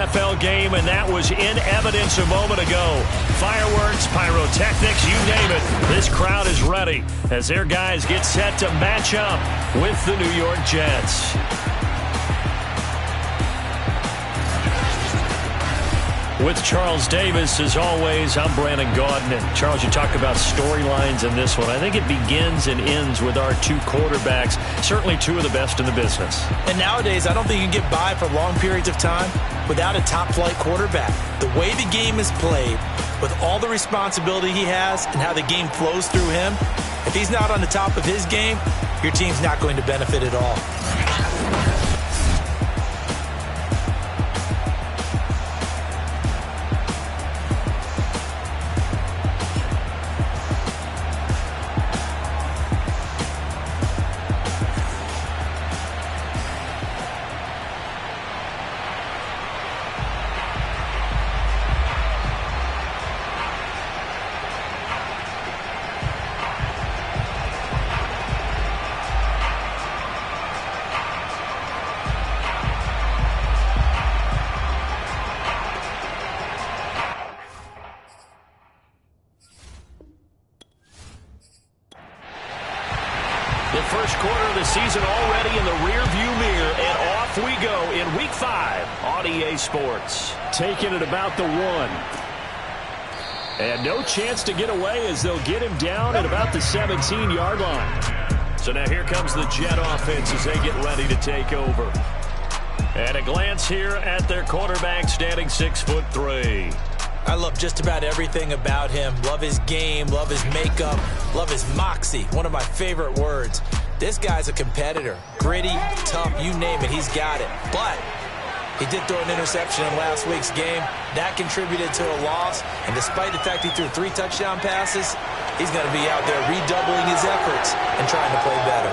DFL game, and that was in evidence a moment ago. Fireworks, pyrotechnics, you name it. This crowd is ready as their guys get set to match up with the New York Jets. With Charles Davis, as always, I'm Brandon Gaudin. And Charles, you talk about storylines in this one. I think it begins and ends with our two quarterbacks, certainly two of the best in the business. And nowadays, I don't think you can get by for long periods of time without a top-flight quarterback. The way the game is played, with all the responsibility he has and how the game flows through him, if he's not on the top of his game, your team's not going to benefit at all. The first quarter of the season already in the rearview mirror, and off we go in Week 5 on EA Sports. Taking it about the 1. And no chance to get away as they'll get him down at about the 17-yard line. So now here comes the Jet offense as they get ready to take over. And a glance here at their quarterback, standing 6'3". I love just about everything about him. Love his game, love his makeup, love his moxie. One of my favorite words. This guy's a competitor. Gritty, tough, you name it, he's got it. But he did throw an interception in last week's game. That contributed to a loss. And despite the fact he threw 3 touchdown passes, he's going to be out there redoubling his efforts and trying to play better.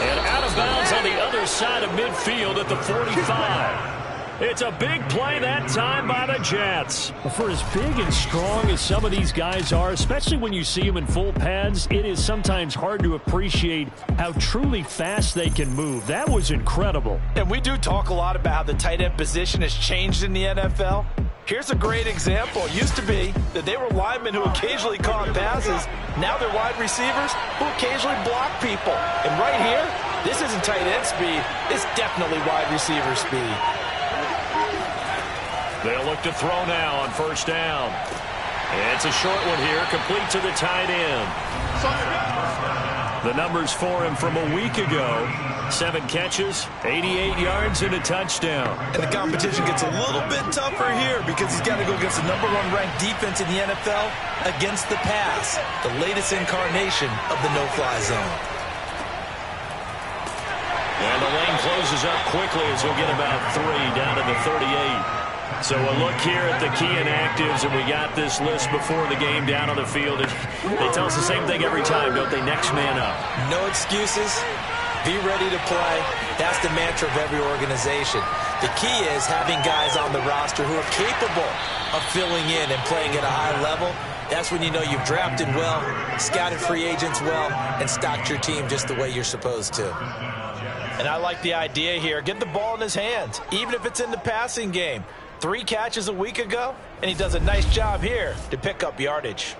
And out of bounds on the other side of midfield at the 45. It's a big play that time by the Jets. For as big and strong as some of these guys are, especially when you see them in full pads, it is sometimes hard to appreciate how truly fast they can move. That was incredible. And we do talk a lot about how the tight end position has changed in the NFL. Here's a great example. It used to be that they were linemen who occasionally caught passes. Now they're wide receivers who occasionally block people. And right here, this isn't tight end speed. It's definitely wide receiver speed. They'll look to throw now on first down. It's a short one here, complete to the tight end. The numbers for him from a week ago. 7 catches, 88 yards, and a touchdown. And the competition gets a little bit tougher here because he's got to go against the #1 ranked defense in the NFL against the pass, the latest incarnation of the no-fly zone. And the lane closes up quickly as he'll get about 3 down to the 38. So a look here at the key inactives, and we got this list before the game down on the field. They tell us the same thing every time, don't they? Next man up. No excuses. Be ready to play. That's the mantra of every organization. The key is having guys on the roster who are capable of filling in and playing at a high level. That's when you know you've drafted well, scouted free agents well, and stocked your team just the way you're supposed to. And I like the idea here. Get the ball in his hands, even if it's in the passing game. 3 catches a week ago, and he does a nice job here to pick up yardage.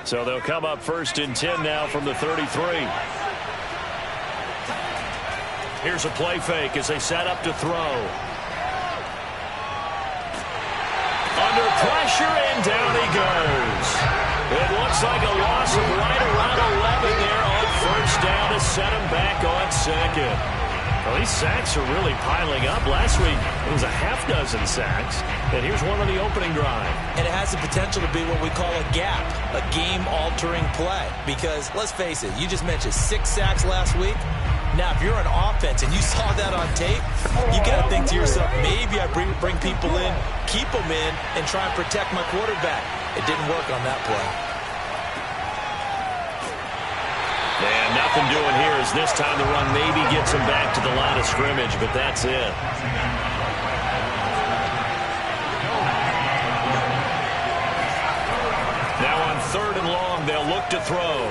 So they'll come up 1st and 10 now from the 33. Here's a play fake as they set up to throw. Under pressure, and down he goes. It looks like a loss of right around 11 there on first down to set him back on 2nd. Well, these sacks are really piling up. Last week, it was a half-dozen sacks. And here's one on the opening drive. And it has the potential to be what we call a gap, a game-altering play. Because, let's face it, you just mentioned 6 sacks last week. Now, if you're on offense and you saw that on tape, you got to think to yourself, maybe I bring people in, keep them in, and try and protect my quarterback. It didn't work on that play. And nothing doing here as this time the run maybe gets him back to the line of scrimmage, but that's it. Now on 3rd and long, they'll look to throw.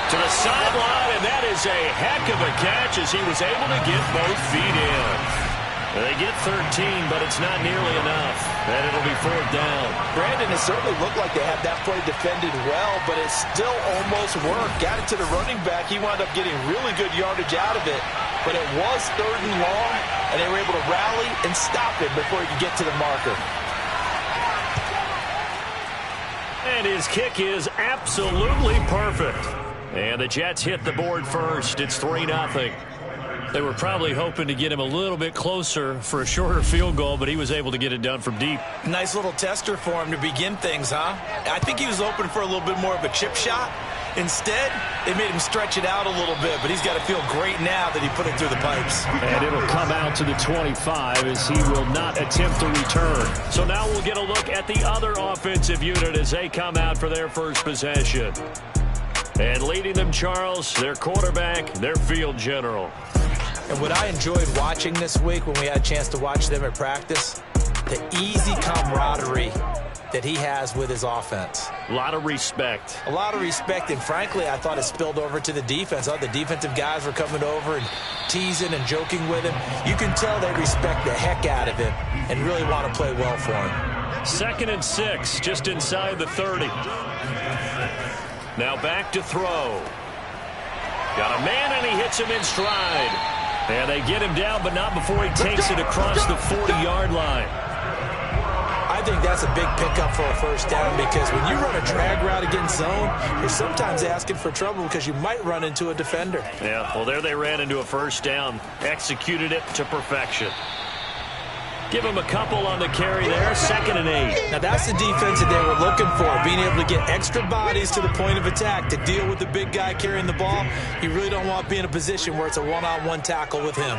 To the sideline, and that is a heck of a catch as he was able to get both feet in. They get 13, but it's not nearly enough. And it'll be 4th down. Brandon, it certainly looked like they had that play defended well, but it still almost worked. Got it to the running back. He wound up getting really good yardage out of it. But it was 3rd and long, and they were able to rally and stop it before he could get to the marker. And his kick is absolutely perfect. And the Jets hit the board first. It's 3-0. They were probably hoping to get him a little bit closer for a shorter field goal, but he was able to get it done from deep. Nice little tester for him to begin things, huh? I think he was hoping for a little bit more of a chip shot. Instead, they made him stretch it out a little bit, but he's got to feel great now that he put it through the pipes. And it'll come out to the 25 as he will not attempt to return. So now we'll get a look at the other offensive unit as they come out for their first possession. And leading them, Charles, their quarterback, their field general. And what I enjoyed watching this week when we had a chance to watch them at practice, the easy camaraderie that he has with his offense. A lot of respect. A lot of respect, and frankly, I thought it spilled over to the defense. The defensive guys were coming over and teasing and joking with him. You can tell they respect the heck out of him and really want to play well for him. 2nd and 6, just inside the 30. Now back to throw. Got a man, and he hits him in stride. And they get him down, but not before he takes it across the 40-yard line. I think that's a big pickup for a first down because when you run a drag route against zone, you're sometimes asking for trouble because you might run into a defender. Yeah, well, there they ran into a first down. Executed it to perfection. Give him a couple on the carry there. 2nd and 8. Now, that's the defense that they were looking for, being able to get extra bodies to the point of attack to deal with the big guy carrying the ball. You really don't want to be in a position where it's a one-on-one tackle with him.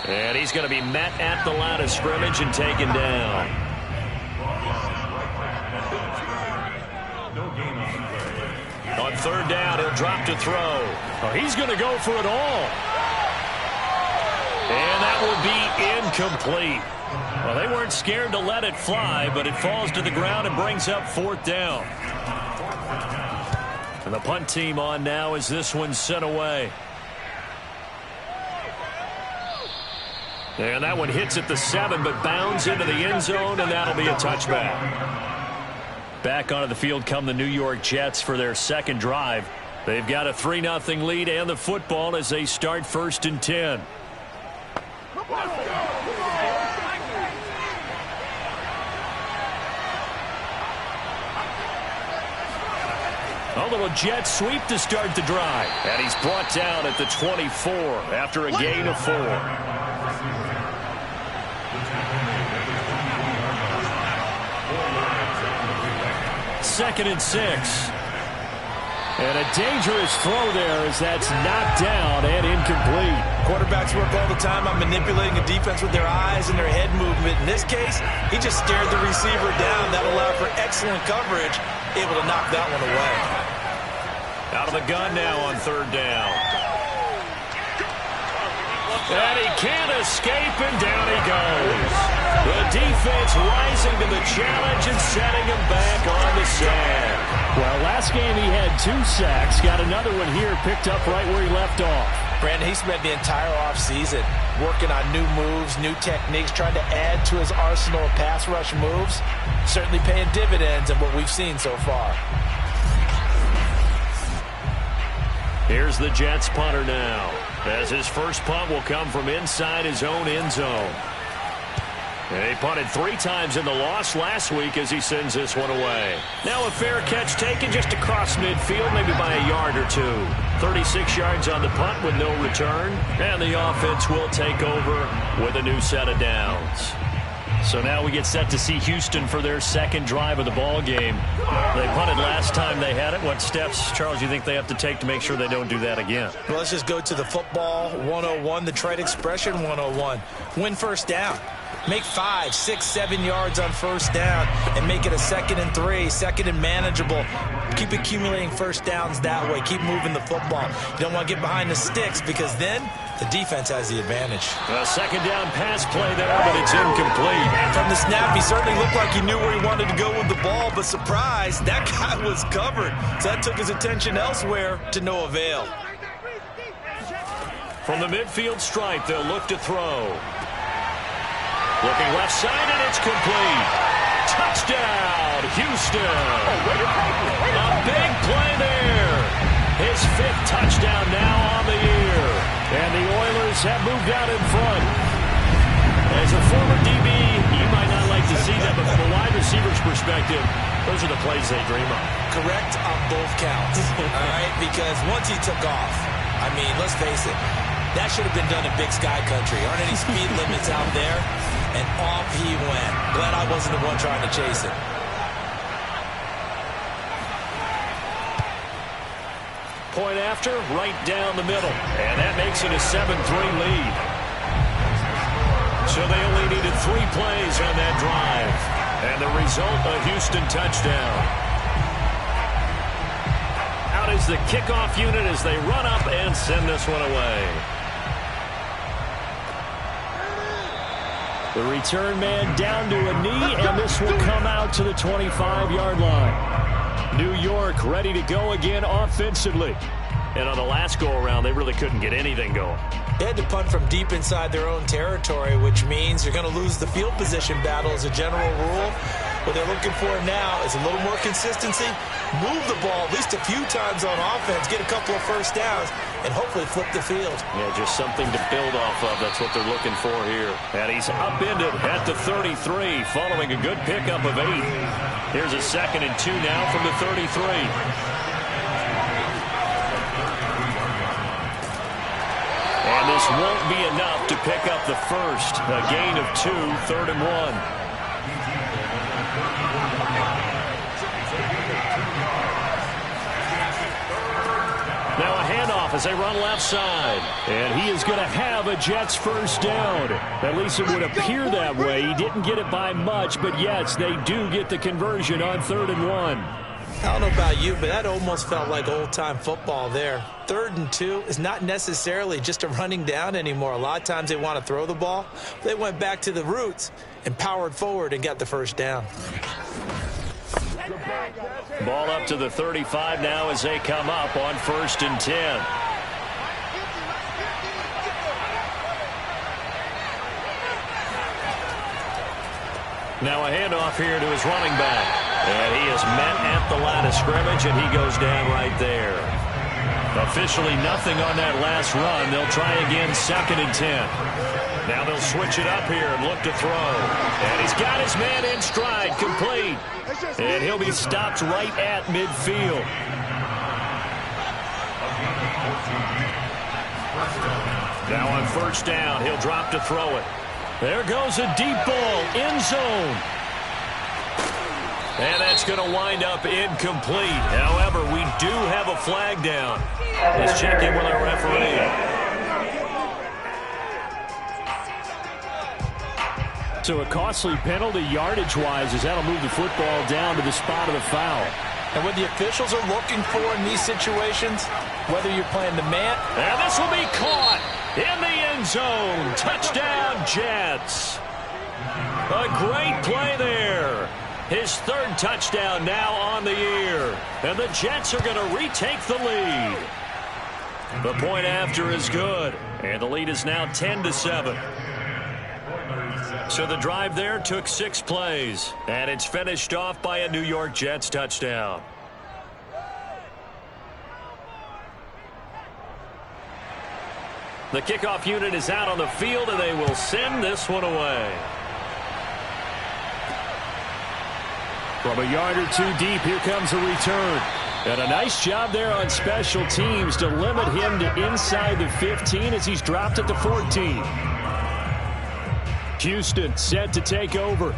And he's going to be met at the line of scrimmage and taken down. On 3rd down, he'll drop to throw. Oh, he's going to go for it all. And that will be incomplete. Well, they weren't scared to let it fly, but it falls to the ground and brings up 4th down. And the punt team on now as this one's sent away. And that one hits at the 7, but bounds into the end zone, and that'll be a touchback. Back onto the field come the New York Jets for their second drive. They've got a 3-0 lead and the football as they start 1st and 10. A little jet sweep to start the drive. And he's brought down at the 24 after a gain of 4. 2nd and 6. And a dangerous throw there as that's knocked down and incomplete. Quarterbacks work all the time on manipulating a defense with their eyes and their head movement. In this case, he just stared the receiver down. That allowed for excellent coverage, able to knock that one away. Out of the gun now on 3rd down. And he can't escape, and down he goes. The defense rising to the challenge and setting him back on the sand. Well, last game he had 2 sacks. Got another one here, picked up right where he left off. Brandon, he spent the entire offseason working on new moves, new techniques, trying to add to his arsenal of pass rush moves. Certainly paying dividends in what we've seen so far. Here's the Jets punter now, as his first punt will come from inside his own end zone. And he punted 3 times in the loss last week as he sends this one away. Now a fair catch taken just across midfield, maybe by a yard or 2. 36 yards on the punt with no return. And the offense will take over with a new set of downs. So now we get set to see Houston for their second drive of the ball game. They punted last time they had it. What steps, Charles, you think they have to take to make sure they don't do that again? Well, let's just go to the football 101, the trade expression 101. Win first down. Make 5, 6, 7 yards on first down and make it a 2nd and 3, 2nd and manageable. Keep accumulating first downs that way. Keep moving the football. You don't want to get behind the sticks because then the defense has the advantage. A 2nd down pass play there, but it's incomplete. From the snap, he certainly looked like he knew where he wanted to go with the ball, but surprise, that guy was covered. So that took his attention elsewhere to no avail. From the midfield stripe, they'll look to throw. Looking left side, and it's complete. Touchdown, Houston. A big play there. His 5th touchdown now on the year. And the Oilers have moved out in front. As a former DB, you might not like to see that, but from a wide receiver's perspective, those are the plays they dream of. Correct on both counts, all right? Because once he took off, I mean, let's face it, that should have been done in Big Sky Country. Aren't any speed limits out there? And off he went. Glad I wasn't the one trying to chase it. Point after, right down the middle. And that makes it a 7-3 lead. So they only needed 3 plays on that drive. And the result, a Houston touchdown. Out is the kickoff unit as they run up and send this one away. The return man down to a knee, and this will come out to the 25-yard line. New York ready to go again offensively. And on the last go-around, they really couldn't get anything going. They had to punt from deep inside their own territory, which means you're going to lose the field position battle as a general rule. What they're looking for now is a little more consistency, move the ball at least a few times on offense, get a couple of first downs, and hopefully flip the field. Yeah, just something to build off of. That's what they're looking for here. And he's upended at the 33, following a good pickup of 8. Here's a 2nd and 2 now from the 33. And this won't be enough to pick up the first. A gain of 2, 3rd and 1. Now a handoff as they run left side. And he is going to have a Jets first down. At least it would appear that way. He didn't get it by much, but yes, they do get the conversion on 3rd and 1. I don't know about you, but that almost felt like old-time football there. 3rd and 2 is not necessarily just a running down anymore. A lot of times they want to throw the ball. They went back to the roots and powered forward and got the first down. Ball up to the 35 now as they come up on 1st and 10. Now a handoff here to his running back. And he is met at the line of scrimmage, and he goes down right there. Officially nothing on that last run. They'll try again 2nd and 10. Now they'll switch it up here and look to throw. And he's got his man in stride, complete. And he'll be stopped right at midfield. Now on 1st down, he'll drop to throw it. There goes a deep ball, end zone. And that's going to wind up incomplete. However, we do have a flag down. Let's check in with our referee. So a costly penalty yardage-wise as that'll move the football down to the spot of the foul. And what the officials are looking for in these situations, whether you're playing the man. And this will be caught in the end zone. Touchdown, Jets. A great play there. His 3rd touchdown now on the year. And the Jets are going to retake the lead. The point after is good. And the lead is now 10-7. So the drive there took 6 plays. And it's finished off by a New York Jets touchdown. The kickoff unit is out on the field, and they will send this one away. From a yard or 2 deep, here comes a return. And a nice job there on special teams to limit him to inside the 15 as he's dropped at the 14. Houston set to take over.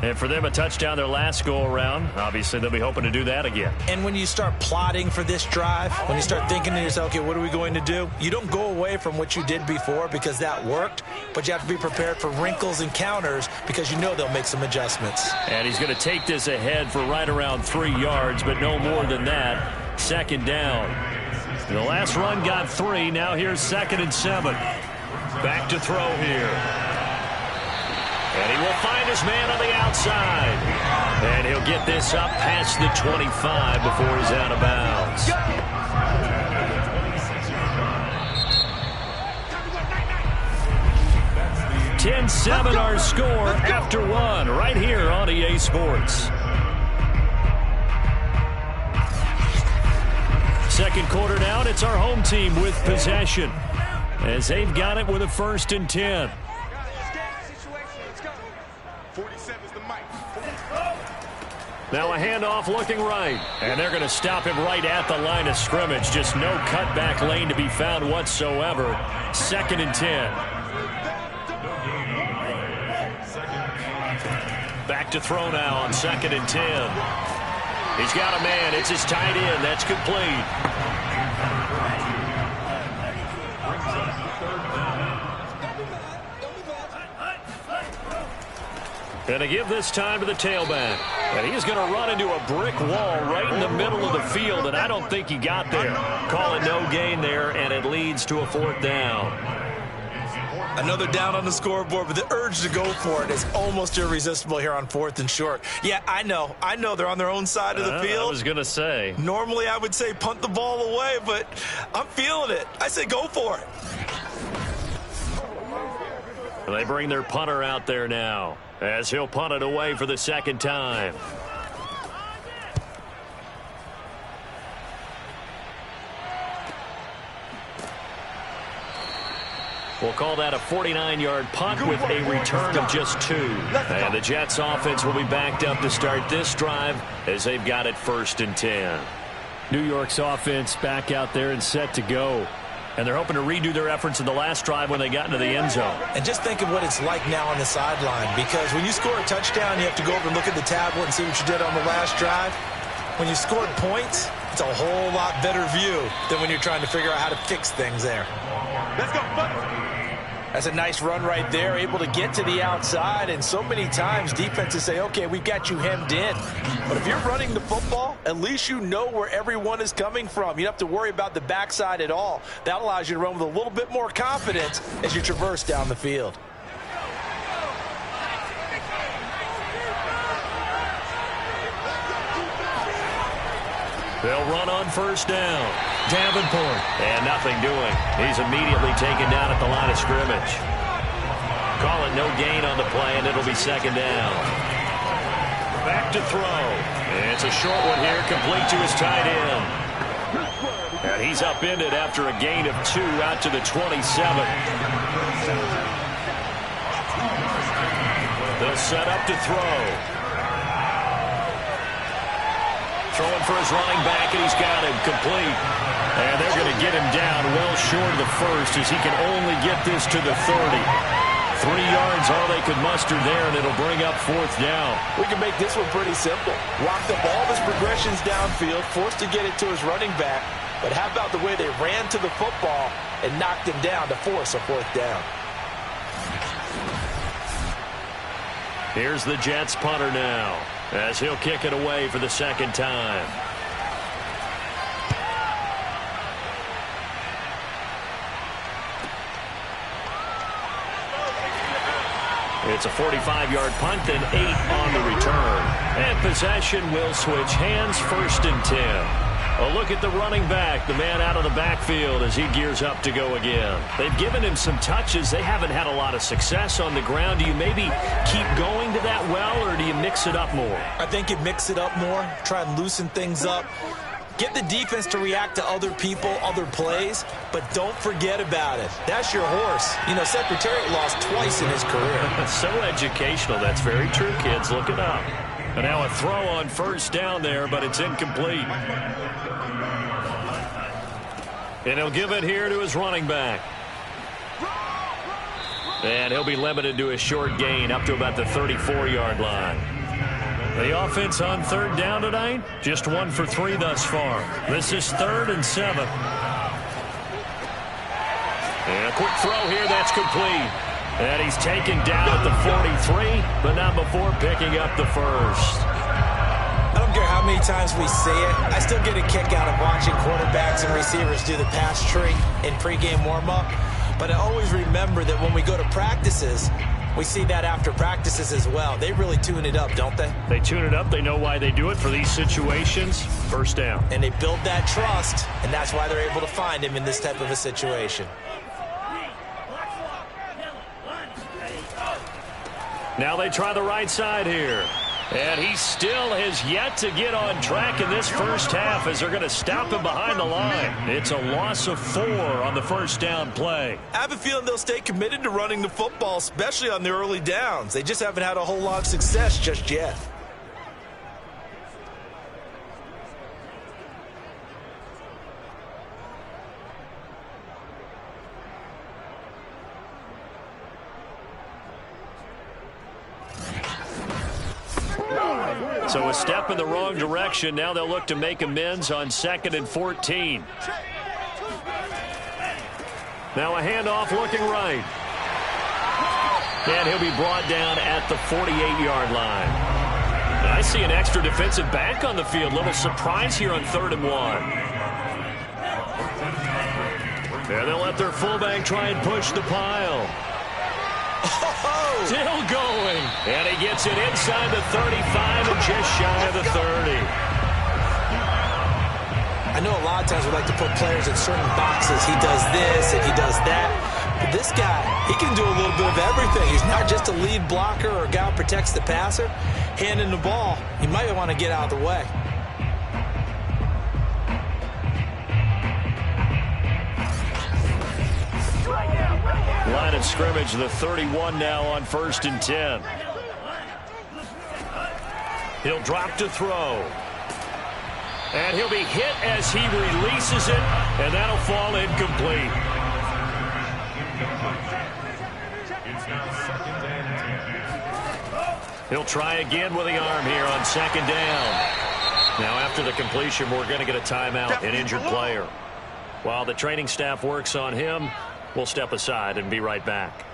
And for them, a touchdown their last go-around. Obviously, they'll be hoping to do that again. And when you start plotting for this drive, when you start thinking to yourself, okay, what are we going to do? You don't go away from what you did before because that worked, but you have to be prepared for wrinkles and counters because you know they'll make some adjustments. And he's going to take this ahead for right around 3 yards, but no more than that. Second down. The last run got 3. Now here's 2nd and 7. Back to throw here. And he will find his man on the outside. And he'll get this up past the 25 before he's out of bounds. (10-7) our score after 1 right here on EA Sports. Second quarter down, it's our home team with possession as they've got it with a 1st and 10. Now a handoff looking right, and they're going to stop him right at the line of scrimmage. Just no cutback lane to be found whatsoever. 2nd and 10. Back to throw now on 2nd and 10. He's got a man. It's his tight end. That's complete. And to give this time to the tailback. And he's going to run into a brick wall right in the middle of the field, and I don't think he got there. Call it no gain there, and it leads to a 4th down. Another down on the scoreboard, but the urge to go for it is almost irresistible here on 4th and short. Yeah, I know they're on their own side of the field. I was going to say. Normally I would say punt the ball away, but I'm feeling it. I say go for it. They bring their punter out there now as he'll punt it away for the 2nd time. We'll call that a 49-yard punt with a return of just 2. And the Jets offense will be backed up to start this drive as they've got it 1st and 10. New York's offense back out there and set to go. And they're hoping to redo their efforts in the last drive when they got into the end zone. And just think of what it's like now on the sideline, because when you score a touchdown, you have to go over and look at the tablet and see what you did on the last drive. When you scored points, it's a whole lot better view than when you're trying to figure out how to fix things there. Let's go. That's a nice run right there, able to get to the outside, and so many times defenses say, okay, we've got you hemmed in. But if you're running the football, at least you know where everyone is coming from. You don't have to worry about the backside at all. That allows you to run with a little bit more confidence as you traverse down the field. They'll run on 1st down. Davenport. And nothing doing. He's immediately taken down at the line of scrimmage. Call it no gain on the play, and it'll be 2nd down. Back to throw. And it's a short one here, complete to his tight end. And he's upended after a gain of 2 out to the 27. They'll set up to throw. Throwing for his running back, and he's got him complete. And they're going to get him down well short of the 1st as he can only get this to the 30. 3 yards all they could muster there, and it'll bring up 4th down. We can make this one pretty simple. Locked up all of his progressions downfield, forced to get it to his running back. But how about the way they ran to the football and knocked him down to force a 4th down? Here's the Jets punter now as he'll kick it away for the 2nd time. It's a 45-yard punt and 8 on the return. And possession will switch hands, 1st and 10. A look at the running back, the man out of the backfield as he gears up to go again. They've given him some touches. They haven't had a lot of success on the ground. Do you maybe keep going to that well, or do you mix it up more? I think you mix it up more, try and loosen things up. Get the defense to react to other people, other plays, but don't forget about it. That's your horse. You know, Secretariat lost twice in his career. So educational. That's very true, kids. Look it up. And now a throw on 1st down there, but it's incomplete. And he'll give it here to his running back. And he'll be limited to a short gain up to about the 34-yard line. The offense on third down tonight, just 1 for 3 thus far. This is 3rd and 7. And a quick throw here, that's complete. And he's taken down at the 43, but not before picking up the first. I don't care how many times we see it. I still get a kick out of watching quarterbacks and receivers do the pass tree in pregame warm-up. But I always remember that when we go to practices, we see that after practices as well. They really tune it up, don't they? They tune it up. They know why they do it for these situations. First down. And they build that trust, and that's why they're able to find him in this type of a situation. Now they try the right side here. And he still has yet to get on track in this first half as they're going to stop him behind the line. It's a loss of 4 on the first down play. I have a feeling they'll stay committed to running the football, especially on the early downs. They just haven't had a whole lot of success just yet. So a step in the wrong direction. Now they'll look to make amends on 2nd and 14. Now a handoff looking right. And he'll be brought down at the 48-yard line. And I see an extra defensive back on the field. Little surprise here on 3rd and 1. And they'll let their fullback try and push the pile. Still going. And he gets it inside the 35 and just shy of the 30. I know a lot of times we like to put players in certain boxes. He does this and he does that. But this guy, he can do a little bit of everything. He's not just a lead blocker or a guy who protects the passer. Handing the ball, he might want to get out of the way. Line of scrimmage, the 31 now on 1st and 10. He'll drop to throw. And he'll be hit as he releases it, and that'll fall incomplete. He'll try again with the arm here on 2nd down. Now after the completion, we're going to get a timeout, an injured player. While the training staff works on him, we'll step aside and be right back.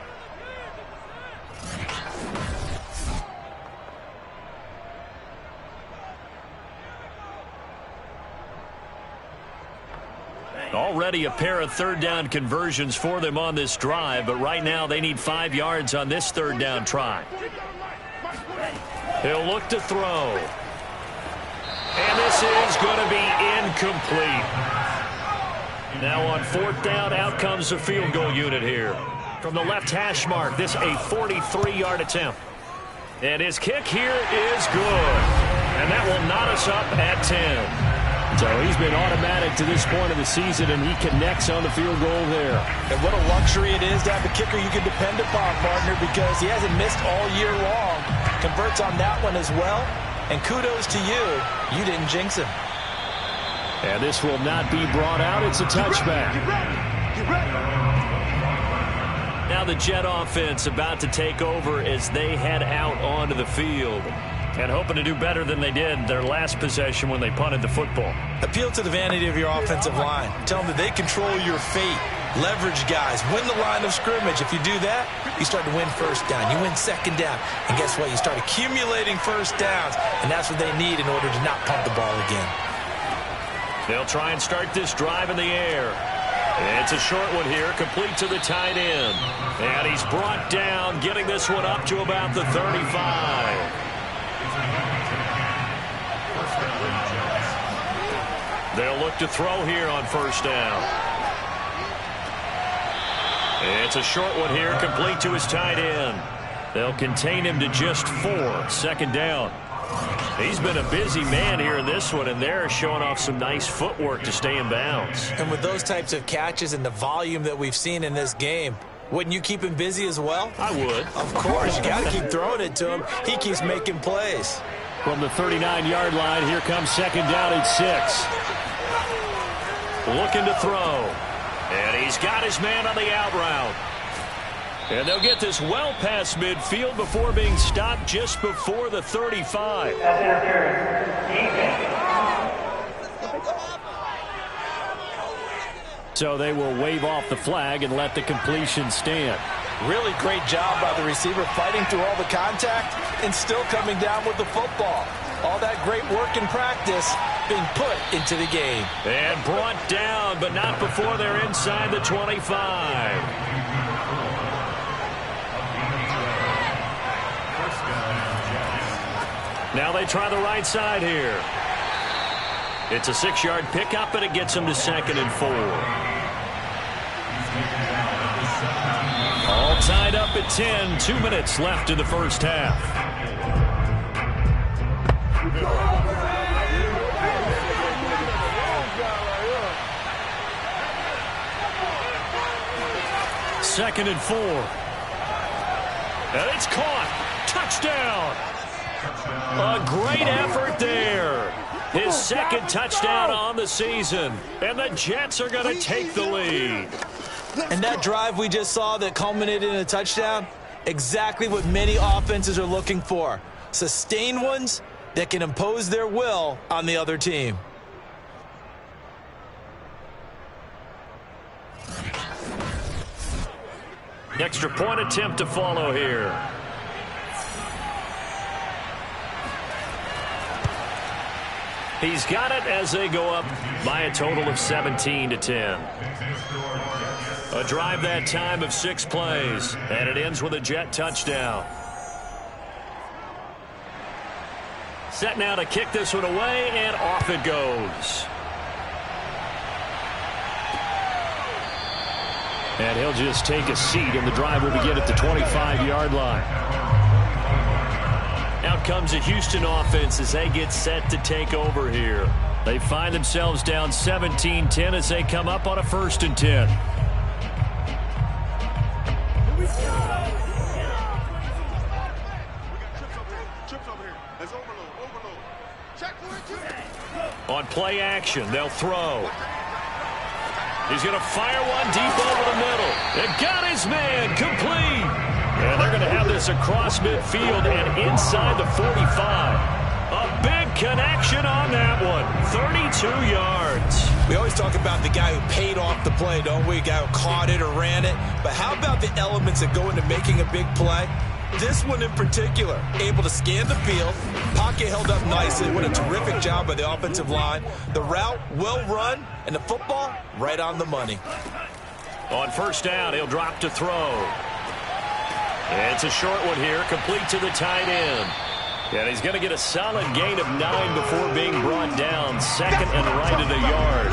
Already a pair of 3rd down conversions for them on this drive, but right now they need 5 yards on this 3rd down try. He'll look to throw. And this is going to be incomplete. Now on 4th down, out comes the field goal unit here. From the left hash mark, this a 43-yard attempt. And his kick here is good. And that will knot us up at 10. So he's been automatic to this point of the season, and he connects on the field goal there. And what a luxury it is to have a kicker you can depend upon, partner, because he hasn't missed all year long. Converts on that one as well. And kudos to you. You didn't jinx him. And this will not be brought out. It's a touchback. Now the Jet offense about to take over as they head out onto the field. And hoping to do better than they did their last possession when they punted the football. Appeal to the vanity of your offensive line. Tell them that they control your fate. Leverage guys. Win the line of scrimmage. If you do that, you start to win 1st down. You win 2nd down. And guess what? You start accumulating 1st downs. And that's what they need in order to not punt the ball again. They'll try and start this drive in the air. It's a short one here, complete to the tight end. And he's brought down, getting this one up to about the 35. They'll look to throw here on 1st down. It's a short one here, complete to his tight end. They'll contain him to just 4, 2nd down. He's been a busy man here in this one, and they're showing off some nice footwork to stay in bounds. And with those types of catches and the volume that we've seen in this game, wouldn't you keep him busy as well? I would. Of course. You got to keep throwing it to him. He keeps making plays. From the 39-yard line, here comes 2nd down and 6. Looking to throw. And he's got his man on the out route. And they'll get this well past midfield before being stopped just before the 35. So they will wave off the flag and let the completion stand. Really great job by the receiver fighting through all the contact and still coming down with the football. All that great work in practice being put into the game. And brought down, but not before they're inside the 25. Now they try the right side here. It's a 6-yard pickup, and it gets them to 2nd and 4. All tied up at 10. 2 minutes left in the first half. Second and 4. And it's caught. Touchdown. A great effort there. His second touchdown on the season. And the Jets are going to take the lead. And that drive we just saw that culminated in a touchdown, exactly what many offenses are looking for. Sustained ones that can impose their will on the other team. Extra point attempt to follow here. He's got it as they go up by a total of 17-10. A drive that time of 6 plays, and it ends with a Jet touchdown. Set now to kick this one away, and off it goes. And he'll just take a seat, and the drive will begin at the 25-yard line. Out comes a Houston offense as they get set to take over here. They find themselves down 17-10 as they come up on a 1st and 10. On play action, they'll throw. He's going to fire one deep over the middle. It got his man complete. And they're going to have this across midfield and inside the 45. A big connection on that one. 32 yards. We always talk about the guy who paid off the play, don't we? A guy who caught it or ran it. But how about the elements that go into making a big play? This one in particular, able to scan the field, pocket held up nicely. What a terrific job by the offensive line. The route well run, and the football right on the money. On 1st down, he'll drop to throw. It's a short one here, complete to the tight end. And he's going to get a solid gain of 9 before being brought down. 2nd and right at a yard.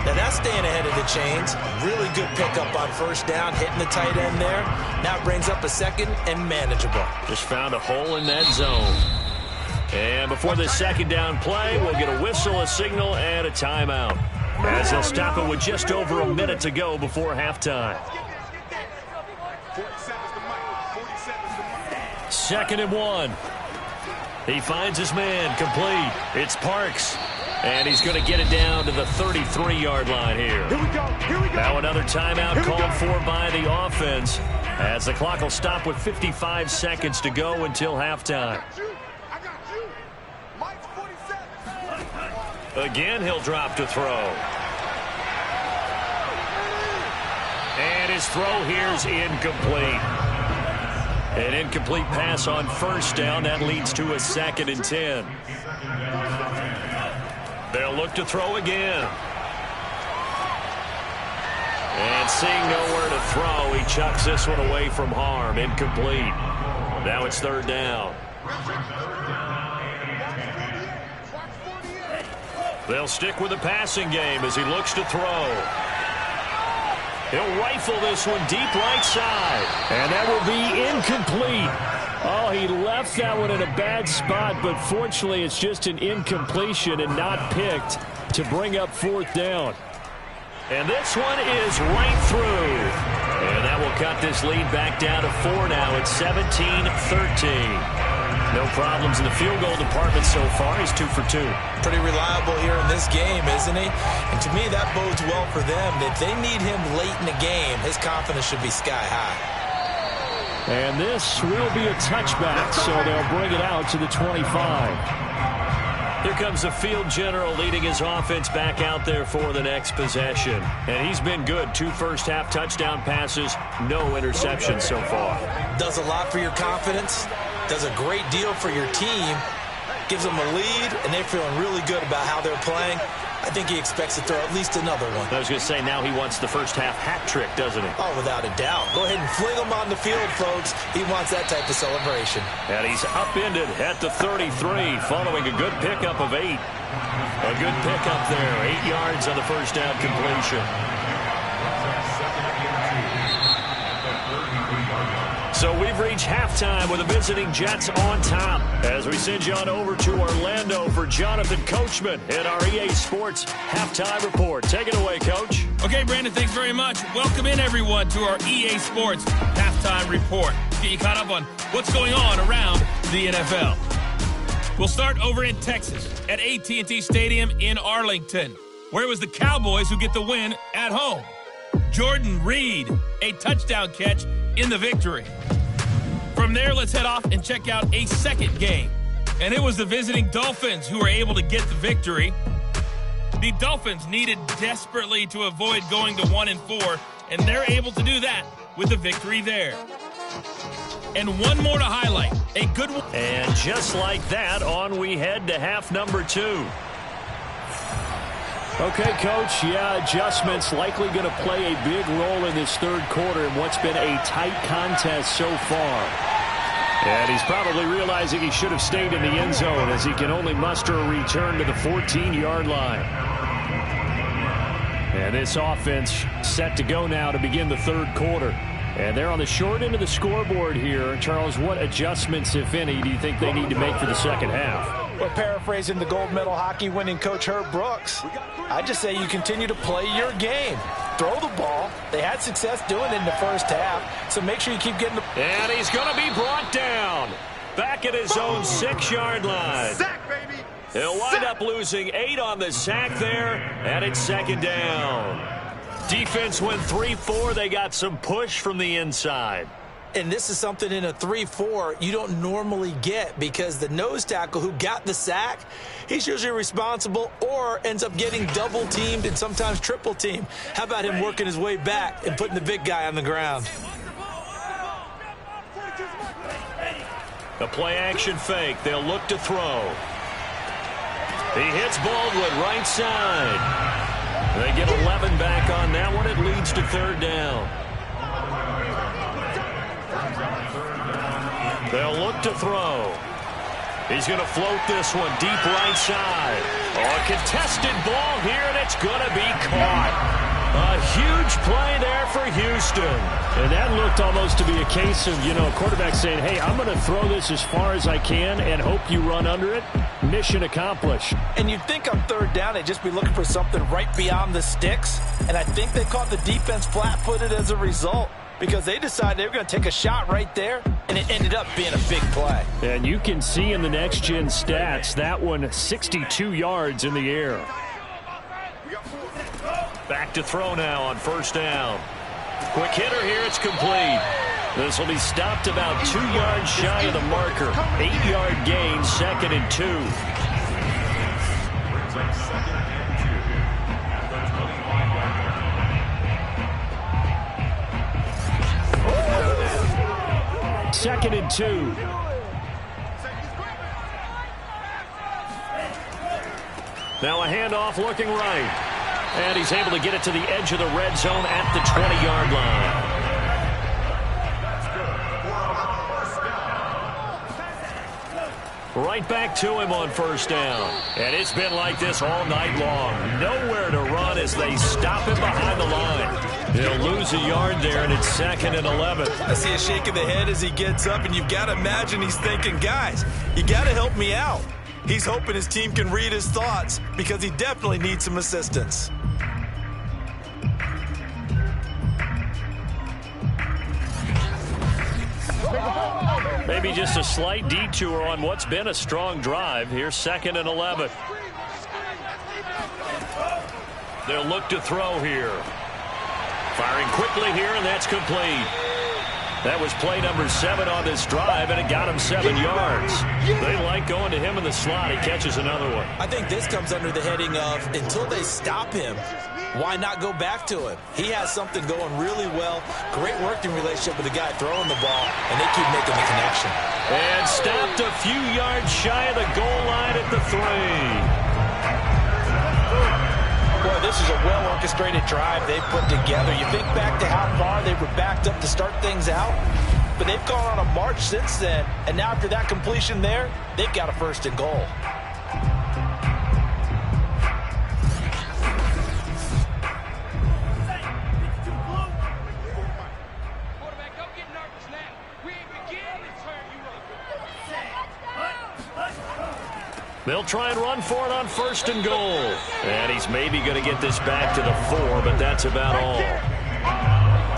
Now that's staying ahead of the chains. Really good pickup on 1st down, hitting the tight end there. Now brings up a 2nd and manageable. Just found a hole in that zone. And before the 2nd down play, we'll get a whistle, a signal, and a timeout. As they'll stop it with just over a minute to go before halftime. 2nd and 1. He finds his man, complete. It's Parks. And he's going to get it down to the 33-yard line here. Here we go. Now another timeout called for by the offense as the clock will stop with 55 seconds to go until halftime. I got you. Mike's 47. Again, he'll drop to throw. And his throw here is incomplete. An incomplete pass on 1st down. That leads to a 2nd and 10. They'll look to throw again. And seeing nowhere to throw, he chucks this one away from harm. Incomplete. Now it's 3rd down. They'll stick with the passing game as he looks to throw. He'll rifle this one deep right side. And that will be incomplete. Oh, he left that one in a bad spot, but fortunately it's just an incompletion and not picked to bring up 4th down. And this one is right through. And that will cut this lead back down to 4 now. It's 17-13. No problems in the field goal department so far. He's 2 for 2. Pretty reliable here in this game, isn't he? And to me, that bodes well for them. If they need him late in the game, his confidence should be sky high. And this will be a touchback, so they'll bring it out to the 25. Here comes the field general leading his offense back out there for the next possession. And he's been good. 2 first-half touchdown passes, no interceptions so far. Does a lot for your confidence, does a great deal for your team, gives them a lead, and they're feeling really good about how they're playing. I think he expects to throw at least another one. I was going to say, now he wants the first-half hat trick, doesn't he? Oh, without a doubt. Go ahead and fling him on the field, folks. He wants that type of celebration. And he's upended at the 33, following a good pickup of 8. A good pickup there, 8 yards on the first down completion. So we've reached halftime with the visiting Jets on top as we send you on over to Orlando for Jonathan Coachman in our EA Sports Halftime Report. Take it away, Coach. Okay, Brandon, thanks very much. Welcome in, everyone, to our EA Sports Halftime Report. Get you caught up on what's going on around the NFL. We'll start over in Texas at AT&T Stadium in Arlington, where it was the Cowboys who get the win at home. Jordan Reed, a touchdown catch in the victory. From there, let's head off and check out a second game. And it was the visiting Dolphins who were able to get the victory. The Dolphins needed desperately to avoid going to 1-4, and they're able to do that with the victory there. And one more to highlight, a good one. And just like that, on we head to half number 2. Okay, Coach, adjustments likely going to play a big role in this third quarter in what's been a tight contest so far. And he's probably realizing he should have stayed in the end zone as he can only muster a return to the 14-yard line. And this offense set to go now to begin the third quarter. And they're on the short end of the scoreboard here. Charles, what adjustments, if any, do you think they need to make for the second half? Well, paraphrasing the gold medal hockey winning coach Herb Brooks, I just say you continue to play your game. Throw the ball. They had success doing it in the first half, so make sure you keep getting the... And he's going to be brought down back at his own 6-yard line. Sack, baby. He'll wind up losing 8 on the sack there, and it's second down. Defense went 3-4. They got some push from the inside. And this is something in a 3-4 you don't normally get because the nose tackle who got the sack, he's usually responsible or ends up getting double-teamed and sometimes triple-teamed. How about him working his way back and putting the big guy on the ground? A play-action fake. They'll look to throw. He hits Baldwin right side. They get 11 back on that one. It leads to third down. They'll look to throw. He's going to float this one deep right side. Oh, a contested ball here, and it's going to be caught. A huge play there for Houston. And that looked almost to be a case of, a quarterback saying, hey, I'm going to throw this as far as I can and hope you run under it. Mission accomplished. And you'd think on third down they'd just be looking for something right beyond the sticks. And I think they caught the defense flat-footed as a result, because they decided they were going to take a shot right there, and it ended up being a big play. And you can see in the next-gen stats, that one 62 yards in the air. Back to throw now on first down. Quick hitter here, it's complete. This will be stopped about 2 yards shy of the marker. 8-yard gain, 2nd and 2. Second and 2. Now a handoff looking right. And he's able to get it to the edge of the red zone at the 20-yard line. Right back to him on first down. And it's been like this all night long. Nowhere to run as they stop him behind the line. He'll lose a yard there, and it's 2nd and 11. I see a shake of the head as he gets up, and you've got to imagine he's thinking, guys, you got to help me out. He's hoping his team can read his thoughts because he definitely needs some assistance. Maybe just a slight detour on what's been a strong drive. Here's 2nd and 11. They'll look to throw here. Firing quickly here, and that's complete. That was play number 7 on this drive, and it got him 7 yards. They like going to him in the slot. He catches another one. I think this comes under the heading of until they stop him, why not go back to him? He has something going really well. Great working relationship with the guy throwing the ball, and they keep making the connection. And stopped a few yards shy of the goal line at the 3. Boy, this is a well-orchestrated drive they've put together. You think back to how far they were backed up to start things out, but they've gone on a march since then, and now after that completion there, they've got a 1st and goal. They'll try and run for it on 1st and goal. And he's maybe going to get this back to the 4, but that's about all.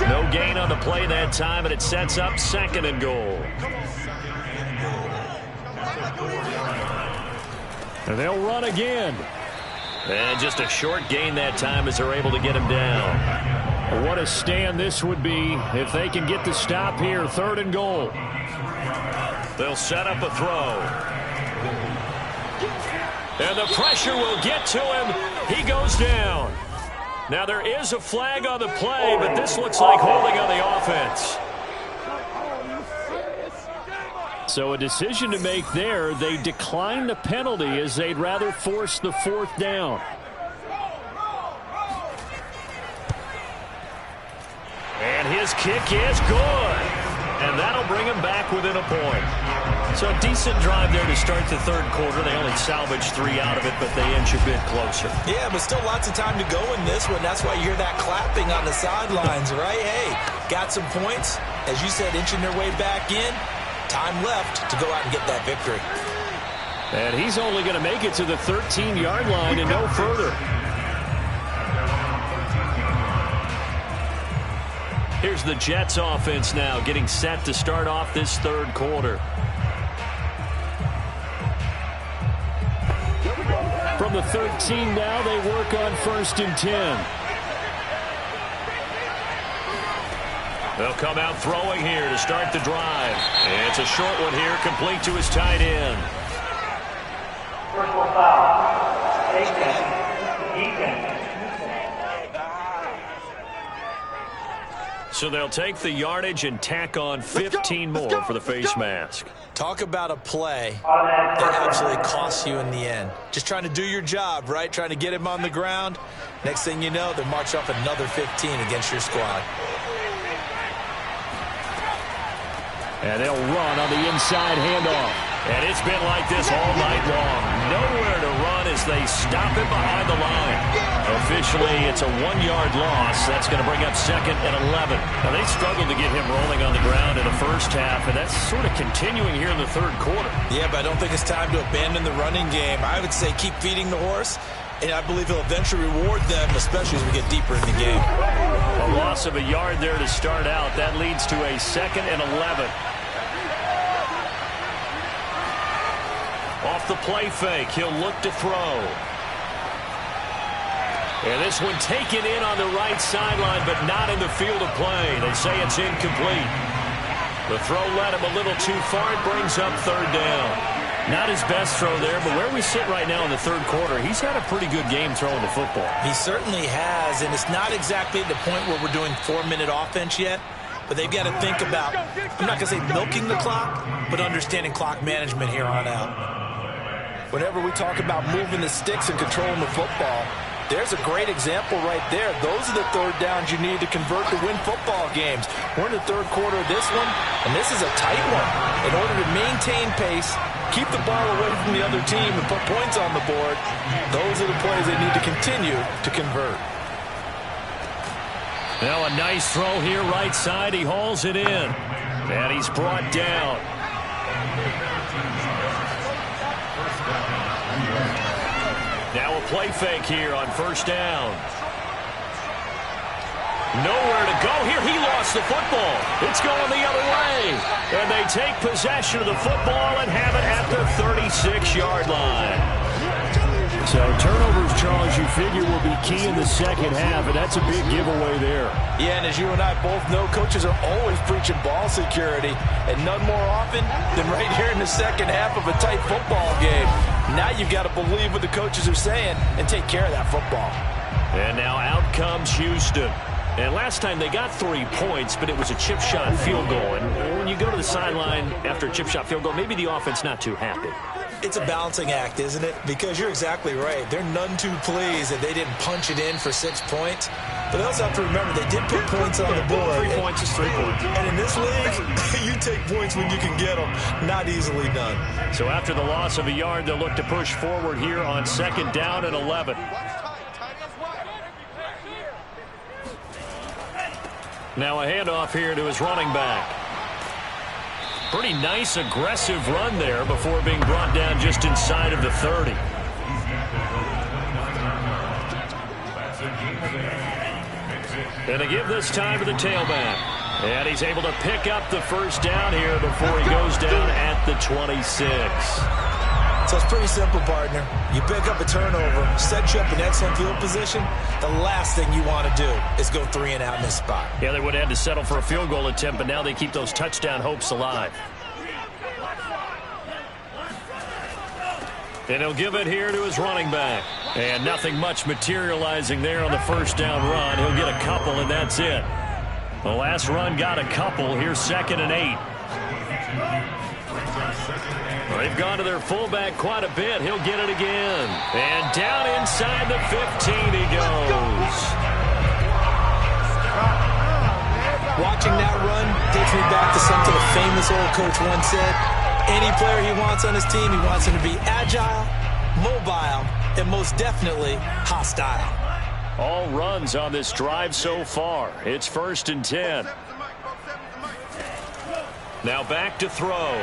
No gain on the play that time, and it sets up 2nd and goal. And they'll run again. And just a short gain that time as they're able to get him down. What a stand this would be if they can get the stop here. 3rd and goal. They'll set up a throw. And the pressure will get to him. He goes down. Now there is a flag on the play, but this looks like holding on the offense. So a decision to make there. They decline the penalty as they'd rather force the 4th down. And his kick is good. And that'll bring him back within a point. So a decent drive there to start the 3rd quarter. They only salvaged 3 out of it, but they inch a bit closer. Yeah, but still lots of time to go in this one. That's why you hear that clapping on the sidelines, right? Hey, got some points. As you said, inching their way back in. Time left to go out and get that victory. And he's only going to make it to the 13-yard line and no further. Here's the Jets offense now getting set to start off this 3rd quarter. From the 13 now, they work on 1st and 10. They'll come out throwing here to start the drive. And it's a short one here, complete to his tight end. Personal foul. Defense. So they'll take the yardage and tack on 15 more for the face mask. Talk about a play that absolutely costs you in the end. Just trying to do your job, right? Trying to get him on the ground. Next thing you know, they march off another 15 against your squad. And they'll run on the inside handoff. And it's been like this all night long. Nowhere to run as they stop him behind the line. Officially, it's a 1-yard loss. That's going to bring up 2nd and 11. Now, they struggled to get him rolling on the ground in the first half, and that's sort of continuing here in the 3rd quarter. Yeah, but I don't think it's time to abandon the running game. I would say keep feeding the horse, and I believe he'll eventually reward them, especially as we get deeper in the game. A loss of a yard there to start out. That leads to a 2nd and 11. Off the play fake, he'll look to throw. And this one taken in on the right sideline, but not in the field of play. They say it's incomplete. The throw led him a little too far. It brings up 3rd down. Not his best throw there, but where we sit right now in the 3rd quarter, he's had a pretty good game throwing the football. He certainly has, and it's not exactly at the point where we're doing 4-minute offense yet. But they've got to think about, I'm not going to say milking the clock, but understanding clock management here on out. Whenever we talk about moving the sticks and controlling the football, there's a great example right there. Those are the 3rd downs you need to convert to win football games. We're in the 3rd quarter of this one, and this is a tight one. In order to maintain pace, keep the ball away from the other team, and put points on the board, those are the plays they need to continue to convert. Now a nice throw here right side. He hauls it in. And he's brought down. Now a play fake here on 1st down. Nowhere to go here. He lost the football. It's going the other way. And they take possession of the football and have it at the 36-yard line. So turnovers, Charles, you figure will be key in the second half, and that's a big giveaway there. Yeah, and as you and I both know, coaches are always preaching ball security, and none more often than right here in the second half of a tight football game. Now you've got to believe what the coaches are saying and take care of that football. And now out comes Houston. And last time they got 3 points, but it was a chip shot field goal. And when you go to the sideline after a chip shot field goal, maybe the offense not too happy. It's a balancing act, isn't it? Because you're exactly right. They're none too pleased that they didn't punch it in for 6 points. But they also have to remember they did put points on the board. 3 points is 3 points. And in this league, you take points when you can get them. Not easily done. So after the loss of a yard, they'll look to push forward here on 2nd down and 11. Now a handoff here to his running back. Pretty nice, aggressive run there before being brought down just inside of the 30. And to give this time to the tailback. And he's able to pick up the first down here before he goes down at the 26. So it's pretty simple, partner. You pick up a turnover, set you up in excellent field position. The last thing you want to do is go 3 and out in this spot. Yeah, they would have had to settle for a field goal attempt, but now they keep those touchdown hopes alive. And he'll give it here to his running back. And nothing much materializing there on the first down run. He'll get a couple, and that's it. The last run got a couple. Here's 2nd and 8. They've gone to their fullback quite a bit. He'll get it again. And down inside the 15 he goes. Watching that run takes me back to something a famous old coach once said. Any player he wants on his team, he wants him to be agile, mobile, and most definitely hostile. All runs on this drive so far. It's 1st and 10. Now back to throw.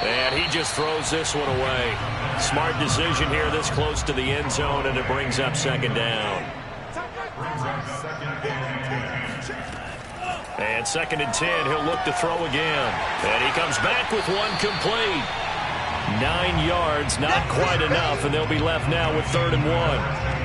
And he just throws this one away. Smart decision here this close to the end zone, and it brings up 2nd down. And 2nd and 10, he'll look to throw again. And he comes back with one complete. 9 yards, not quite enough, and they'll be left now with 3rd and 1.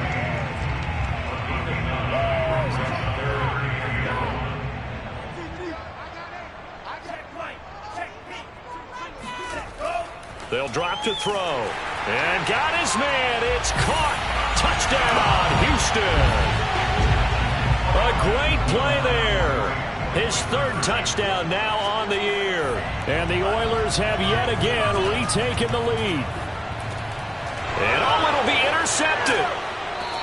They'll drop to throw. And got his man. It's caught. Touchdown, Houston. A great play there. His 3rd touchdown now on the year. And the Oilers have yet again retaken the lead. And it'll be intercepted.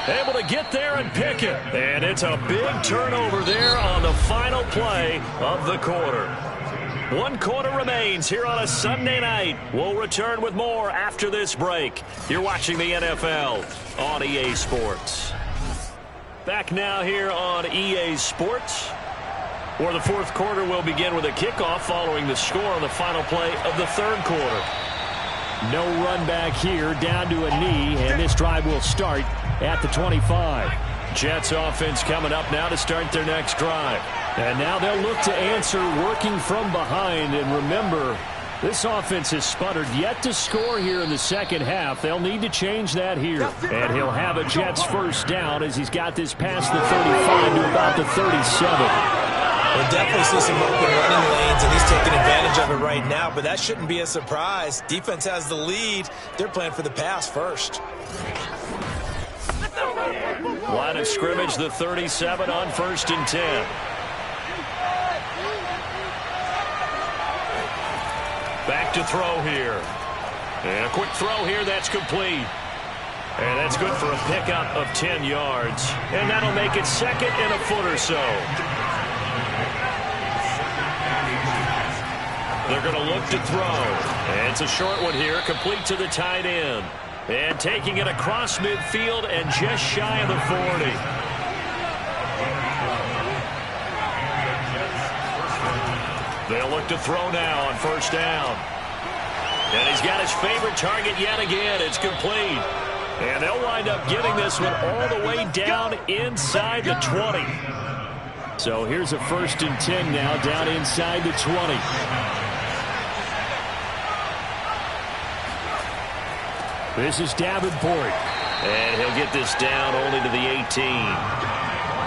Able to get there and pick it. And it's a big turnover there on the final play of the quarter. 1 quarter remains here on a Sunday night. We'll return with more after this break. You're watching the NFL on EA Sports. Back now here on EA Sports, where the 4th quarter will begin with a kickoff following the score on the final play of the 3rd quarter. No run back here, down to a knee, and this drive will start at the 25. Jets offense coming up now to start their next drive. And now they'll look to answer working from behind. And remember, this offense has sputtered yet to score here in the second half. They'll need to change that here. And he'll have a Jets first down as he's got this past the 35 to about the 37. We'll definitely see some open running lanes, and he's taking advantage of it right now. But that shouldn't be a surprise. Defense has the lead. They're playing for the pass first. Line of scrimmage, the 37 on 1st and 10. Back to throw here. And a quick throw here, that's complete. And that's good for a pickup of 10 yards. And that'll make it 2nd and a foot or so. They're going to look to throw. And it's a short one here, complete to the tight end. And taking it across midfield and just shy of the 40. They'll look to throw now on 1st down. And he's got his favorite target yet again. It's complete. And they'll wind up getting this one all the way down inside the 20. So here's a 1st and 10 now down inside the 20. This is Davenport. And he'll get this down only to the 18.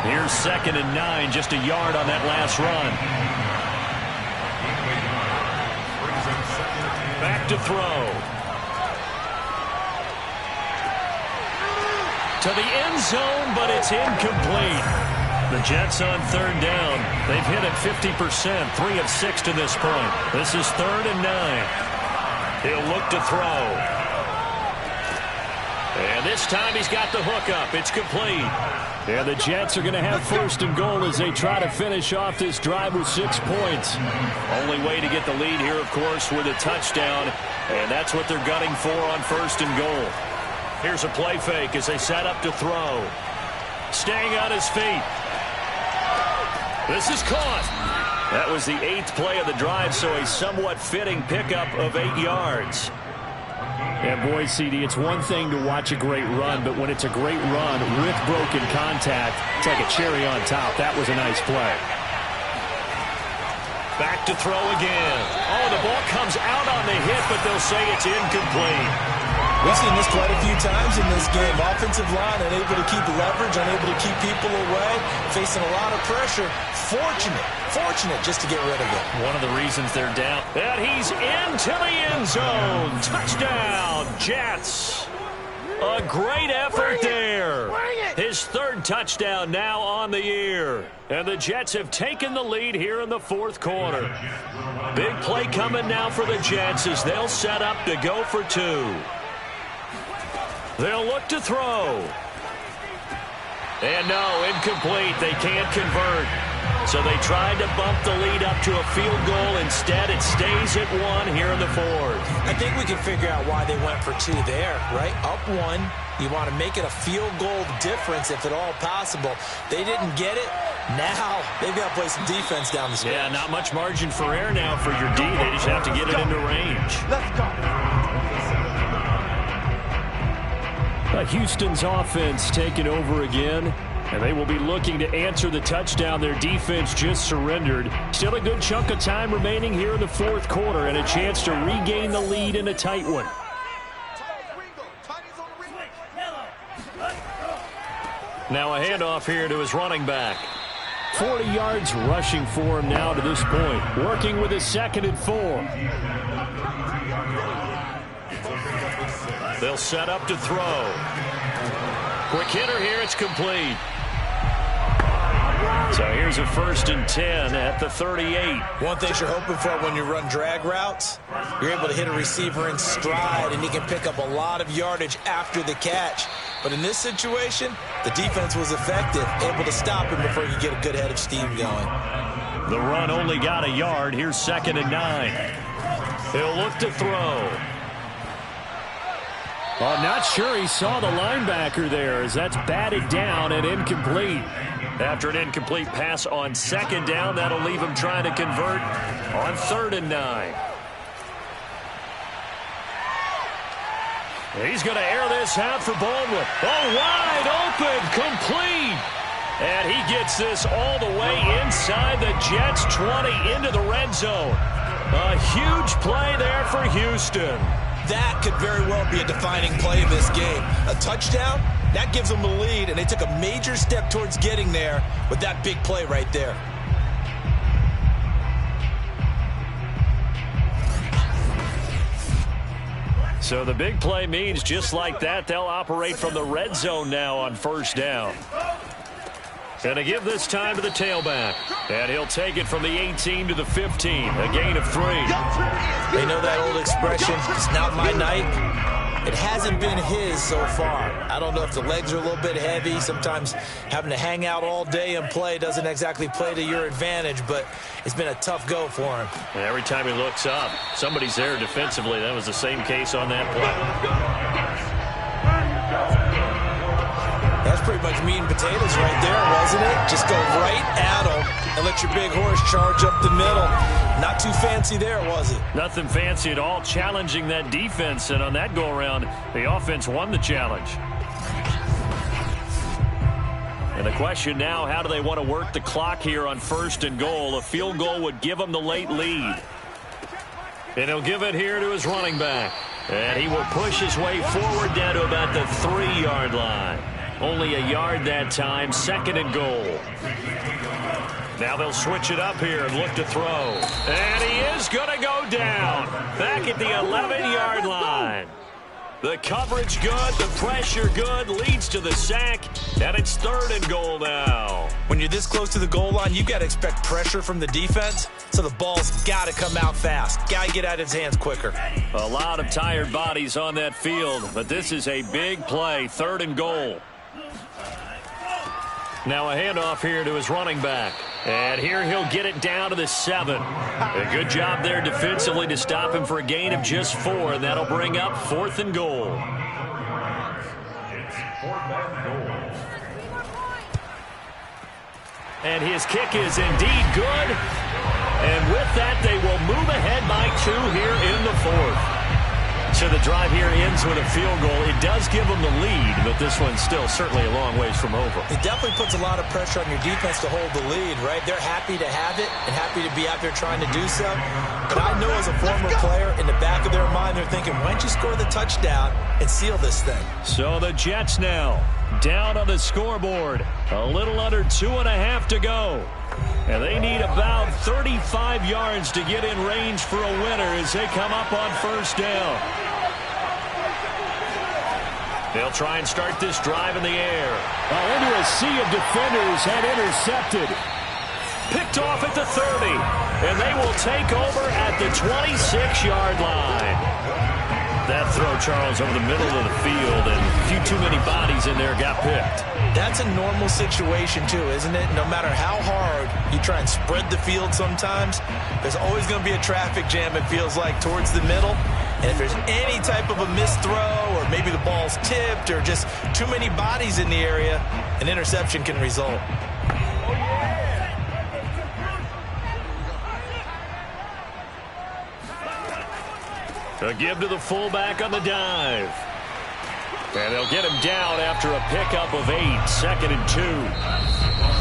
Here's 2nd and 9, just a yard on that last run. Back to throw. To the end zone, but it's incomplete. The Jets on 3rd down. They've hit it 50%, 3 of 6 to this point. This is 3rd and 9. He'll look to throw. And this time he's got the hook up. It's complete. And the Jets are going to have 1st and goal as they try to finish off this drive with 6 points. Only way to get the lead here, of course, with a touchdown. And that's what they're gunning for on 1st and goal. Here's a play fake as they set up to throw. Staying on his feet. This is caught. That was the 8th play of the drive, so a somewhat fitting pickup of 8 yards. And boy, CD, it's one thing to watch a great run, but when it's a great run with broken contact, it's like a cherry on top. That was a nice play. Back to throw again. Oh, the ball comes out on the hit, but they'll say it's incomplete. We've seen this quite a few times in this game. Offensive line unable to keep leverage, unable to keep people away, facing a lot of pressure. Fortunate just to get rid of it. One of the reasons they're down. And he's into the end zone. Touchdown, Jets. A great effort there. His 3rd touchdown now on the year. And the Jets have taken the lead here in the 4th quarter. Big play coming now for the Jets as they'll set up to go for 2. They'll look to throw. And no, incomplete. They can't convert. So they tried to bump the lead up to a field goal. Instead, it stays at 1 here in the 4th. I think we can figure out why they went for 2 there, right? Up 1. You want to make it a field goal difference if at all possible. They didn't get it. Now they've got to play some defense down the stretch. Yeah, not much margin for error now for your D. They just have to get it into range. Let's go. Houston's offense taking over again, and they will be looking to answer the touchdown their defense just surrendered. Still a good chunk of time remaining here in the 4th quarter and a chance to regain the lead in a tight one. Now a handoff here to his running back. 40 yards rushing for him now to this point. Working with his 2nd and 4. They'll set up to throw. Quick hitter here. It's complete. So here's a 1st and 10 at the 38. One thing you're hoping for when you run drag routes, you're able to hit a receiver in stride, and he can pick up a lot of yardage after the catch. But in this situation, the defense was effective, able to stop him before you get a good head of steam going. The run only got a yard. Here's 2nd and 9. He'll look to throw. Oh, not sure he saw the linebacker there as that's batted down and incomplete. After an incomplete pass on 2nd down, that'll leave him trying to convert on 3rd and 9. He's going to air this out for Baldwin. Oh, wide open, complete. And he gets this all the way inside the Jets' 20 into the red zone. A huge play there for Houston. That could very well be a defining play in this game. A touchdown, that gives them the lead, and they took a major step towards getting there with that big play right there. So the big play means just like that, they'll operate from the red zone now on 1st down. And to give this time to the tailback. And he'll take it from the 18 to the 15. A gain of 3. They know that old expression, it's not my night. It hasn't been his so far. I don't know if the legs are a little bit heavy. Sometimes having to hang out all day and play doesn't exactly play to your advantage, but it's been a tough go for him. And every time he looks up, somebody's there defensively. That was the same case on that play. That's pretty much meat and potatoes right there, wasn't it? Just go right at them and let your big horse charge up the middle. Not too fancy there, was it? Nothing fancy at all, challenging that defense, and on that go-around, the offense won the challenge. And the question now, how do they want to work the clock here on 1st and goal? A field goal would give them the late lead. And he'll give it here to his running back. And he will push his way forward down to about the 3-yard line. Only a yard that time, 2nd and goal. Now they'll switch it up here and look to throw. And he is going to go down. Back at the 11-yard line. The coverage good, the pressure good, leads to the sack, and it's 3rd and goal now. When you're this close to the goal line, you've got to expect pressure from the defense, so the ball's got to come out fast. Got to get out of his hands quicker. A lot of tired bodies on that field, but this is a big play, 3rd and goal. Now a handoff here to his running back. And here he'll get it down to the 7. A good job there defensively to stop him for a gain of just 4, and that'll bring up 4th and goal. And his kick is indeed good. And with that, they will move ahead by 2 here in the 4th. So the drive here ends with a field goal. It does give them the lead, but this one's still certainly a long ways from over. It definitely puts a lot of pressure on your defense to hold the lead, right? They're happy to have it and happy to be out there trying to do so. But I know as a former player, in the back of their mind, they're thinking, why don't you score the touchdown and seal this thing? So the Jets now down on the scoreboard. A little under 2.5 to go. And they need about 35 yards to get in range for a winner as they come up on 1st down. They'll try and start this drive in the air. Into a sea of defenders and intercepted. Picked off at the 30. And they will take over at the 26-yard line. That throw, Charles, over the middle of the field, and a few too many bodies in there got picked. That's a normal situation, too, isn't it? No matter how hard you try and spread the field sometimes, there's always going to be a traffic jam, it feels like, towards the middle. And if there's any type of a missed throw, or maybe the ball's tipped, or just too many bodies in the area, an interception can result. A give to the fullback on the dive. And they'll get him down after a pickup of 8, 2nd and 2.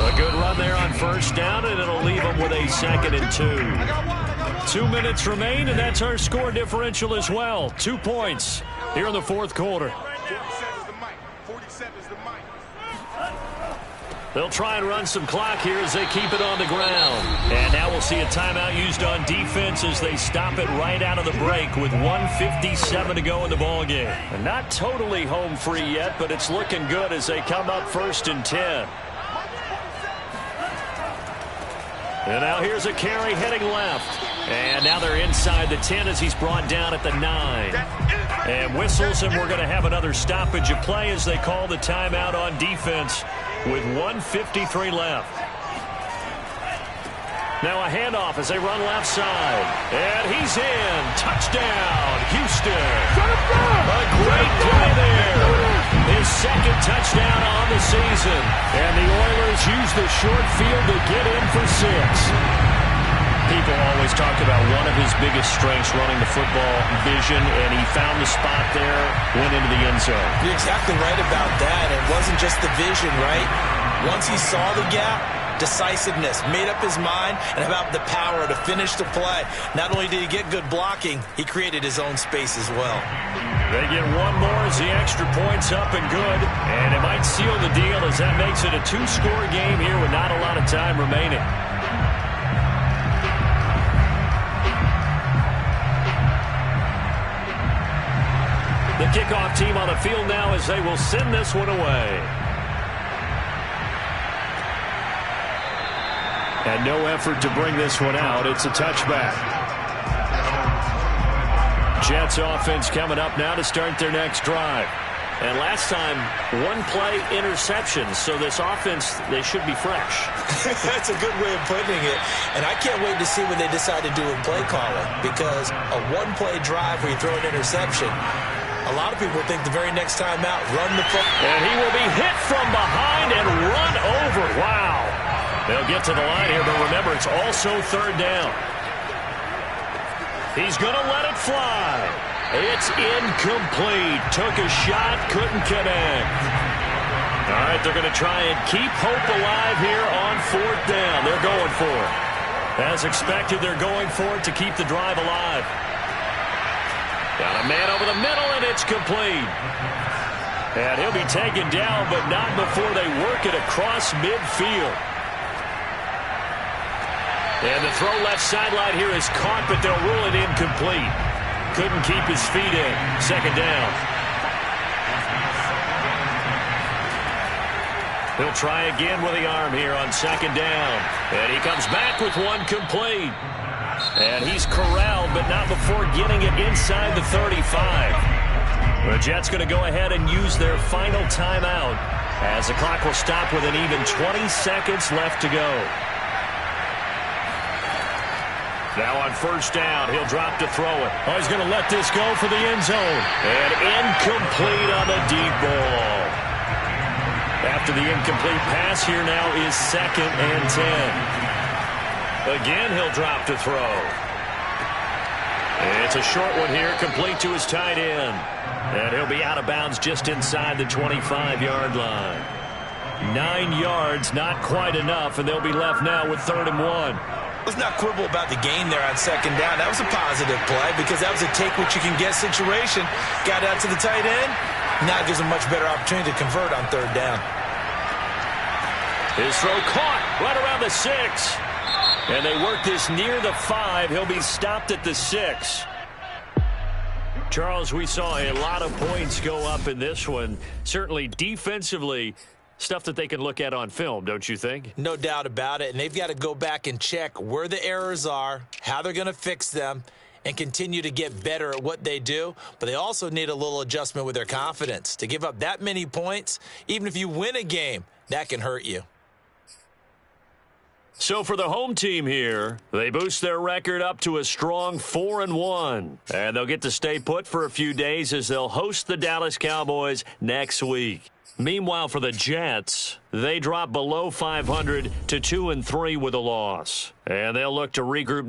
A good run there on 1st down, and it'll leave them with a 2nd and 2. 2 minutes remain, and that's our score differential as well. 2 points here in the 4th quarter. 47 is the mic. 47 is the mic. They'll try and run some clock here as they keep it on the ground. And now we'll see a timeout used on defense as they stop it right out of the break with 1:57 to go in the ballgame. And not totally home free yet, but it's looking good as they come up 1st and 10. And now here's a carry heading left. And now they're inside the 10 as he's brought down at the 9. And whistles, and we're going to have another stoppage of play as they call the timeout on defense with 1:53 left. Now a handoff as they run left side. And he's in. Touchdown, Houston. A great play there. His 2nd touchdown on the season. And the Oilers use the short field to get in for 6. People always talk about one of his biggest strengths, running the football, vision, and he found the spot there, went into the end zone. You're exactly right about that. It wasn't just the vision, right? Once he saw the gap, decisiveness, made up his mind, and about the power to finish the play. Not only did he get good blocking, he created his own space as well. They get one more as the extra point's up and good, and it might seal the deal as that makes it a 2-score game here with not a lot of time remaining. The kickoff team on the field now as they will send this one away. And no effort to bring this one out. It's a touchback. Jets offense coming up now to start their next drive. And last time, 1-play interception. So this offense, they should be fresh. That's a good way of putting it. And I can't wait to see what they decide to do in play calling. Because a 1-play drive where you throw an interception, A lot of people think the very next time out, run the football. And he will be hit from behind and run over. Wow. They'll get to the line here, but remember, it's also third down. He's going to let it fly. It's incomplete. Took a shot, couldn't connect. All right, they're going to try and keep hope alive here on fourth down. They're going for it. As expected, they're going for it to keep the drive alive. Got a man over the middle, and it's complete. And he'll be taken down, but not before they work it across midfield. And the throw left sideline here is caught, but they'll rule it incomplete. Couldn't keep his feet in. Second down. He'll try again with the arm here on second down. And he comes back with one complete. And he's corralled, but not before getting it inside the 35. The Jets going to go ahead and use their final timeout as the clock will stop with an even 20 seconds left to go. Now on first down, he'll drop to throw it. Oh, he's going to let this go for the end zone. And incomplete on the deep ball. After the incomplete pass, here now is second and 10. Again, he'll drop to throw. It's a short one here, complete to his tight end. And he'll be out of bounds just inside the 25-yard line. 9 yards, not quite enough, and they'll be left now with 3rd and 1. Let's not quibble about the gain there on second down. That was a positive play because that was a take-what-you-can-get situation. Got out to the tight end. Now it gives a much better opportunity to convert on 3rd down. His throw caught right around the 6. And they work this near the 5. He'll be stopped at the 6. Charles, we saw a lot of points go up in this one. Certainly defensively, stuff that they can look at on film, don't you think? No doubt about it. And they've got to go back and check where the errors are, how they're going to fix them, and continue to get better at what they do. But they also need a little adjustment with their confidence. To give up that many points, even if you win a game, that can hurt you. So for the home team here, they boost their record up to a strong 4-1. And they'll get to stay put for a few days as they'll host the Dallas Cowboys next week. Meanwhile, for the Jets, they drop below 500 to 2-3 with a loss. And they'll look to regroup